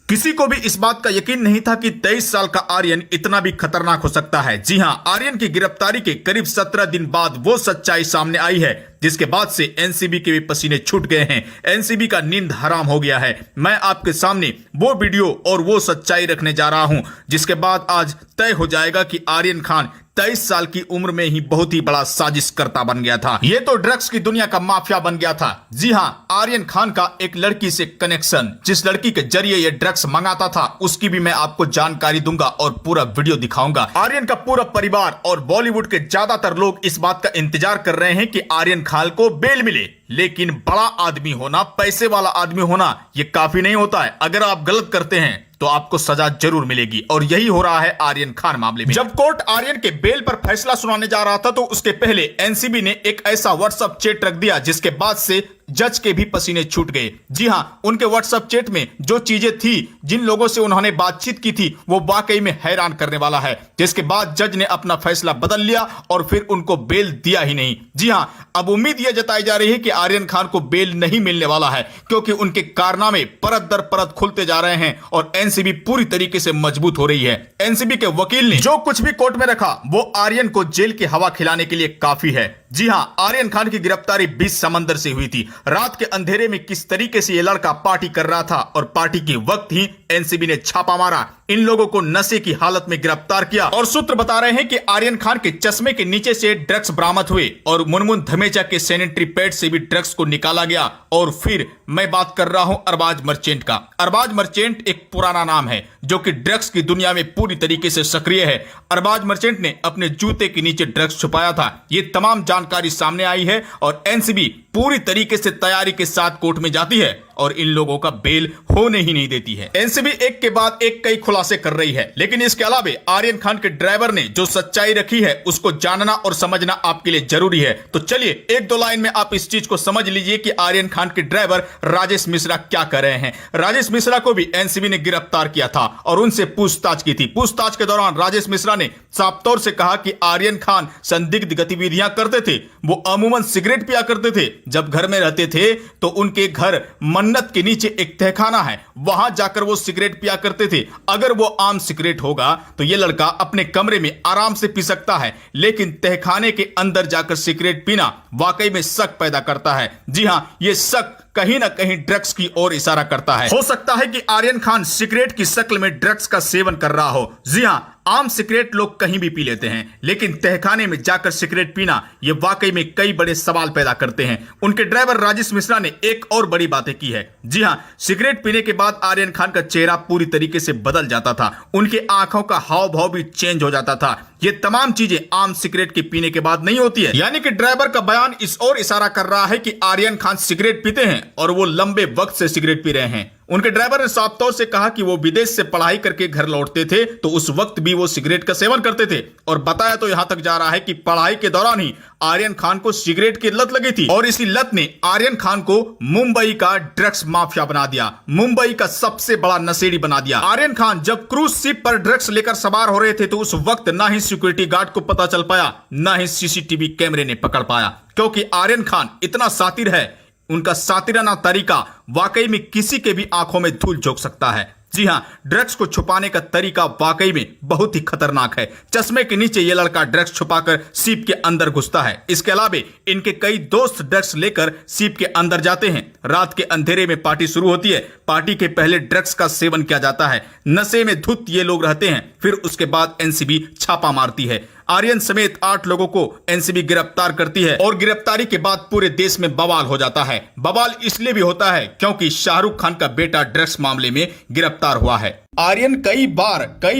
किसी को भी इस बात का यकीन नहीं था कि 23 साल का आर्यन इतना भी खतरनाक हो सकता है। जी हां, आर्यन की गिरफ्तारी के करीब 17 दिन बाद वो सच्चाई सामने आई है जिसके बाद से एनसीबी के भी पसीने छूट गए हैं। एनसीबी का नींद हराम हो गया है। मैं आपके सामने वो वीडियो और वो सच्चाई रखने जा रहा हूं जिसके बाद आज तय हो जाएगा कि आर्यन खान 23 साल की उम्र में ही बहुत ही बड़ा साजिशकर्ता बन गया था। ये तो ड्रग्स की दुनिया का माफिया बन गया था। जी हां, आर्यन खान का एक लड़की से कनेक्शन, जिस लड़की के जरिए ये ड्रग्स मंगाता था, उसकी भी मैं आपको जानकारी दूंगा और पूरा वीडियो दिखाऊंगा। आर्यन का पूरा परिवार और बॉलीवुड के ज्यादातर लोग इस बात का इंतजार कर रहे हैं कि आर्यन खान को बेल मिले, लेकिन बड़ा आदमी होना, पैसे वाला आदमी होना, ये काफी नहीं होता है। अगर आप गलत करते हैं तो आपको सजा जरूर मिलेगी और यही हो रहा है आर्यन खान मामले में। जब कोर्ट आर्यन के बेल पर फैसला सुनाने जा रहा था तो उसके पहले एनसीबी ने एक ऐसा व्हाट्सएप चैट रख दिया जिसके बाद से जज के भी पसीने छूट गए। जी हां, उनके व्हाट्सएप चैट में जो चीजें थी, जिन लोगों से उन्होंने बातचीत की थी, वो वाकई में हैरान करने वाला है। जिसके बाद जज ने अपना फैसला बदल लिया और फिर उनको बेल दिया ही नहीं। जी हां, अब उम्मीद यह जताई जा रही है कि आर्यन खान को बेल नहीं मिलने वाला है क्योंकि उनके कारनामे परत दर परत खुलते जा रहे हैं और एनसीबी पूरी तरीके से मजबूत हो रही है। एनसीबी के वकील ने जो कुछ भी कोर्ट में रखा वो आर्यन को जेल की हवा खिलाने के लिए काफी है। जी हां, आर्यन खान की गिरफ्तारी 20 समंदर से हुई थी। रात के अंधेरे में किस तरीके से यह लड़का पार्टी कर रहा था और पार्टी के वक्त ही एनसीबी ने छापा मारा, इन लोगों को नशे की हालत में गिरफ्तार किया और सूत्र बता रहे हैं कि आर्यन खान के चश्मे के नीचे से ड्रग्स बरामद हुए और मुनमुन धमेचा के सैनिटरी पैड से भी ड्रग्स को निकाला गया। और फिर मैं बात कर रहा हूं अरबाज मर्चेंट का। अरबाज मर्चेंट एक पुराना नाम है जो कि ड्रग्स की दुनिया में पूरी तरीके से सक्रिय है। अरबाज मर्चेंट ने अपने जूते के नीचे ड्रग्स छुपाया था। ये तमाम जानकारी सामने आई है और एनसीबी पूरी तरीके से तैयारी के साथ कोर्ट में जाती है और इन लोगों का बेल होने ही नहीं देती है। एनसीबी एक के बाद एक कई खुलासे कर रही है, लेकिन इसके अलावा आर्यन खान के ड्राइवर ने जो सच्चाई रखी है उसको जानना और समझना आपके लिए जरूरी है। तो चलिए एक दो लाइन में आप इस चीज को समझ लीजिए कि आर्यन खान के ड्राइवर राजेश मिश्रा क्या कर रहे हैं। राजेश मिश्रा को भी एनसीबी ने गिरफ्तार किया था और उनसे पूछताछ की थी। पूछताछ के दौरान राजेश मिश्रा ने साफ तौर से कहा कि आर्यन खान संदिग्ध गतिविधियां करते थे। वो अमूमन सिगरेट पिया करते थे। जब घर में रहते थे तो उनके घर मन्नत के नीचे एक तहखाना है, वहां जाकर वो सिगरेट पिया करते थे। अगर वो आम सिगरेट होगा तो ये लड़का अपने कमरे में आराम से पी सकता है, लेकिन तहखाने के अंदर जाकर सिगरेट पीना वाकई में शक पैदा करता है। जी हां, ये शक कहीं ना कहीं ड्रग्स की ओर इशारा करता है। हो सकता है कि आर्यन खान सिगरेट की शक्ल में ड्रग्स का सेवन कर रहा हो। जी हां, आम सिगरेट लोग कहीं भी पी लेते हैं, लेकिन तहखाने में जाकर सिगरेट पीना ये वाकई में कई बड़े सवाल पैदा करते हैं। उनके ड्राइवर राजेश मिश्रा ने एक और बड़ी बातें की है। जी हां, सिगरेट पीने के बाद आर्यन खान का चेहरा पूरी तरीके से बदल जाता था। उनके आंखों का हाव भाव भी चेंज हो जाता था। ये तमाम चीजें आम सिगरेट के पीने के बाद नहीं होती है। यानी कि ड्राइवर का बयान इस ओर इशारा कर रहा है कि आर्यन खान सिगरेट पीते हैं और वो लंबे वक्त से सिगरेट पी रहे हैं। उनके ड्राइवर ने साफ तौर से कहा कि वो विदेश से पढ़ाई करके घर लौटते थे तो उस वक्त भी वो सिगरेट का सेवन करते थे और बताया तो यहां तक जा रहा है कि पढ़ाई के दौरान ही आर्यन खान को सिगरेट की लत लगी थी और इसी लत ने आर्यन खान को मुंबई का ड्रग्स माफिया बना दिया, मुंबई का सबसे बड़ा नशेड़ी बना दिया। आर्यन खान जब क्रूज शिप पर ड्रग्स लेकर सवार हो रहे थे तो उस वक्त ना ही सिक्योरिटी गार्ड को पता चल पाया, ना ही सीसीटीवी कैमरे ने पकड़ पाया, क्योंकि आर्यन खान इतना शातिर है। उनका सातिराना तरीका वाकई में किसी के भी आंखों में धूल झोंक सकता है। जी हां, ड्रग्स को छुपाने का तरीका वाकई में बहुत ही खतरनाक है। चश्मे के नीचे यह लड़का ड्रग्स छुपाकर सीप के अंदर घुसता है। इसके अलावा इनके कई दोस्त ड्रग्स लेकर सीप के अंदर जाते हैं। रात के अंधेरे में पार्टी शुरू होती है। पार्टी के पहले ड्रग्स का सेवन किया जाता है। नशे में धुत ये लोग रहते हैं। फिर उसके बाद एनसीबी छापा मारती है। आर्यन समेत 8 लोगों को एनसीबी गिरफ्तार करती है और गिरफ्तारी के बाद पूरे देश में बवाल हो जाता है। बवाल इसलिए भी होता है क्योंकि शाहरुख खान का बेटा ड्रग्स मामले में गिरफ्तार हुआ है। आर्यन कई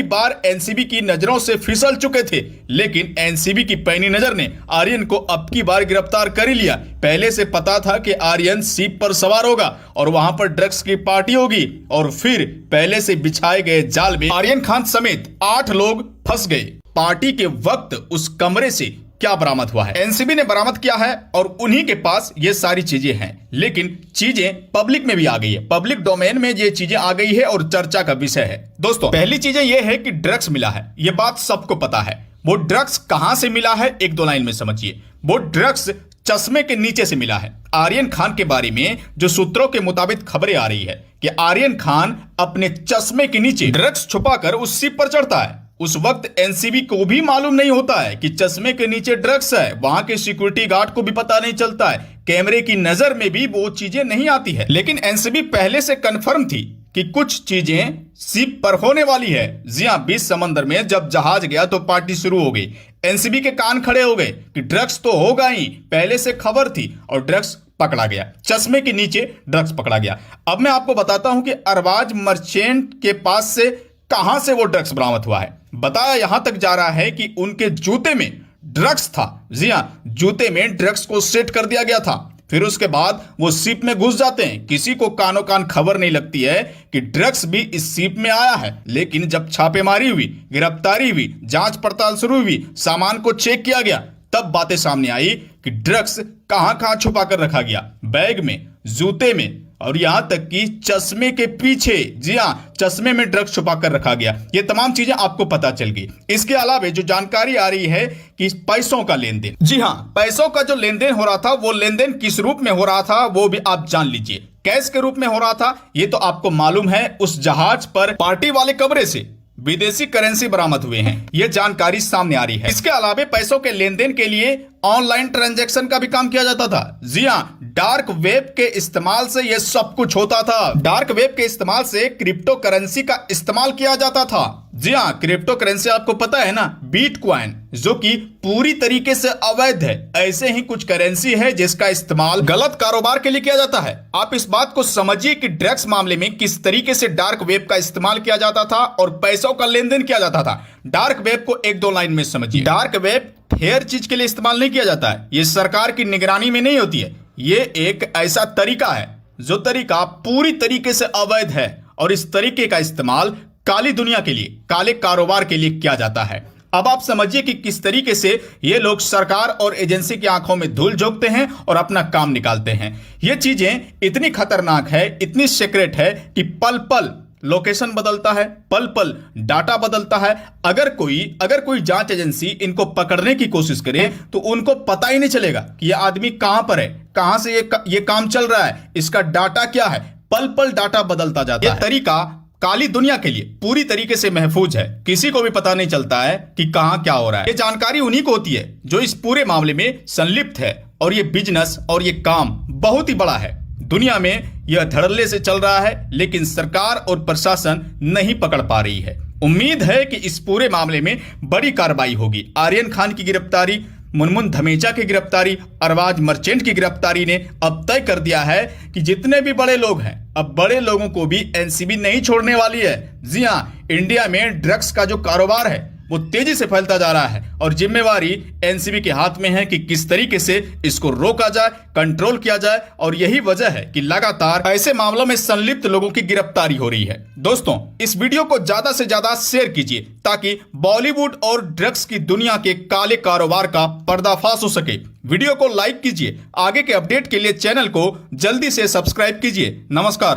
बार एनसीबी की नजरों से फिसल चुके थे, लेकिन एनसीबी की पैनी नजर ने आर्यन को अब की बार गिरफ्तार कर ही लिया। पहले से पता था कि आर्यन सीप पर सवार होगा और वहां पर ड्रग्स की पार्टी होगी और फिर पहले से बिछाए गए जाल में आर्यन खान समेत 8 लोग फंस गए। पार्टी के वक्त उस कमरे से क्या बरामद हुआ है? एनसीबी ने बरामद किया है और उन्हीं के पास ये सारी चीजें हैं, लेकिन चीजें पब्लिक में भी आ गई है। पब्लिक डोमेन में ये चीजें आ गई है और चर्चा का विषय है। दोस्तों, पहली चीजें ये है कि ड्रग्स मिला है, ये बात सबको पता है। वो ड्रग्स कहां से मिला है, एक दो लाइन में समझिए। वो ड्रग्स चश्मे के नीचे से मिला है। आर्यन खान के बारे में जो सूत्रों के मुताबिक खबरें आ रही है कि आर्यन खान अपने चश्मे के नीचे ड्रग्स छुपाकर उस शिप पर चढ़ता है। उस वक्त एनसीबी को भी मालूम नहीं होता है कि चश्मे के नीचे ड्रग्स है। वहां के सिक्योरिटी गार्ड को भी पता नहीं चलता है, कैमरे की नजर में भी वो चीजें नहीं आती है। लेकिन एनसीबी पहले से कंफर्म थी कि कुछ चीजें शिप पर होने वाली है। जी हां, बीच समंदर में जब जहाज गया तो पार्टी शुरू हो गई। एनसीबी के कान खड़े हो गए कि ड्रग्स तो होगा ही, पहले से खबर थी और ड्रग्स पकड़ा गया। चश्मे के नीचे ड्रग्स पकड़ा गया। अब मैं आपको बताता हूं कि अरबाज मर्चेंट के पास से कहां से वो ड्रग्स बरामद हुआ है। बताया यहां तक जा रहा है कि उनके जूते में ड्रग्स था। जी हां, जूते में ड्रग्स को सेट कर दिया गया था। फिर उसके बाद वो शिप में घुस जाते हैं। किसी को कानो कान खबर नहीं लगती है कि ड्रग्स भी इस शिप में आया है। लेकिन जब छापेमारी हुई, गिरफ्तारी हुई, जांच पड़ताल शुरू हुई, सामान को चेक किया गया, तब बातें सामने आई कि ड्रग्स कहां कहां छुपा कर रखा गया। बैग में, जूते में और यहां तक कि चश्मे के पीछे। जी हां, चश्मे में ड्रग्स छुपा कर रखा गया। ये तमाम चीजें आपको पता चल गई। इसके अलावा जो जानकारी आ रही है कि पैसों का लेन देन, जी हां, पैसों का जो लेन देन हो रहा था, वो लेन देन किस रूप में हो रहा था वो भी आप जान लीजिए। कैश के रूप में हो रहा था, ये तो आपको मालूम है। उस जहाज पर पार्टी वाले कमरे से विदेशी करेंसी बरामद हुए हैं, ये जानकारी सामने आ रही है। इसके अलावा पैसों के लेन देन के लिए ऑनलाइन ट्रांजैक्शन का भी काम किया जाता था। जी हां, डार्क वेब के इस्तेमाल से यह सब कुछ होता था। डार्क वेब के इस्तेमाल से क्रिप्टो करेंसी का इस्तेमाल किया जाता था। जी हां, क्रिप्टो करेंसी आपको पता है ना, बिटकॉइन, जो कि पूरी तरीके से अवैध है। ऐसे ही कुछ करेंसी है जिसका इस्तेमाल गलत कारोबार के लिए किया जाता है। आप इस बात को समझिए कि ड्रग्स मामले में किस तरीके से डार्क वेब का इस्तेमाल किया जाता था और पैसों का लेन देन किया जाता था। डार्क वेब को एक दो लाइन में समझिए। डार्क वेब फेयर चीज के लिए इस्तेमाल नहीं किया जाता है। ये सरकार की निगरानी में नहीं होती है। ये एक ऐसा तरीका है जो तरीका पूरी तरीके से अवैध है और इस तरीके का इस्तेमाल काली दुनिया के लिए, काले कारोबार के लिए किया जाता है। अब आप समझिए कि किस तरीके से ये लोग सरकार और एजेंसी की आंखों में धूल झोंकते हैं और अपना काम निकालते हैं। ये चीजें इतनी खतरनाक है, इतनी सीक्रेट है कि पल पल लोकेशन बदलता है, पल पल डाटा बदलता है। अगर कोई जांच एजेंसी इनको पकड़ने की कोशिश करे तो उनको पता ही नहीं चलेगा कि ये आदमी कहां पर है, कहां से ये काम चल रहा है, इसका डाटा क्या है। पल पल डाटा बदलता जाता है। ये तरीका काली दुनिया के लिए पूरी तरीके से महफूज है। किसी को भी पता नहीं चलता है कि कहां क्या हो रहा है। ये जानकारी उन्हीं को होती है जो इस पूरे मामले में संलिप्त है। और ये बिजनेस और ये काम बहुत ही बड़ा है। दुनिया में यह धड़ल्ले से चल रहा है, लेकिन सरकार और प्रशासन नहीं पकड़ पा रही है। उम्मीद है कि इस पूरे मामले में बड़ी कार्रवाई होगी। आर्यन खान की गिरफ्तारी, मुनमुन धमेचा की गिरफ्तारी, अरबाज मर्चेंट की गिरफ्तारी ने अब तय कर दिया है कि जितने भी बड़े लोग हैं, अब बड़े लोगों को भी एनसीबी नहीं छोड़ने वाली है। जी हां, इंडिया में ड्रग्स का जो कारोबार है वो तेजी से फैलता जा रहा है और जिम्मेवारी एनसीबी के हाथ में है कि किस तरीके से इसको रोका जाए, कंट्रोल किया जाए। और यही वजह है कि लगातार ऐसे मामलों में संलिप्त लोगों की गिरफ्तारी हो रही है। दोस्तों, इस वीडियो को ज्यादा से ज्यादा शेयर कीजिए ताकि बॉलीवुड और ड्रग्स की दुनिया के काले कारोबार का पर्दाफाश हो सके। वीडियो को लाइक कीजिए। आगे के अपडेट के लिए चैनल को जल्दी से सब्सक्राइब कीजिए। नमस्कार।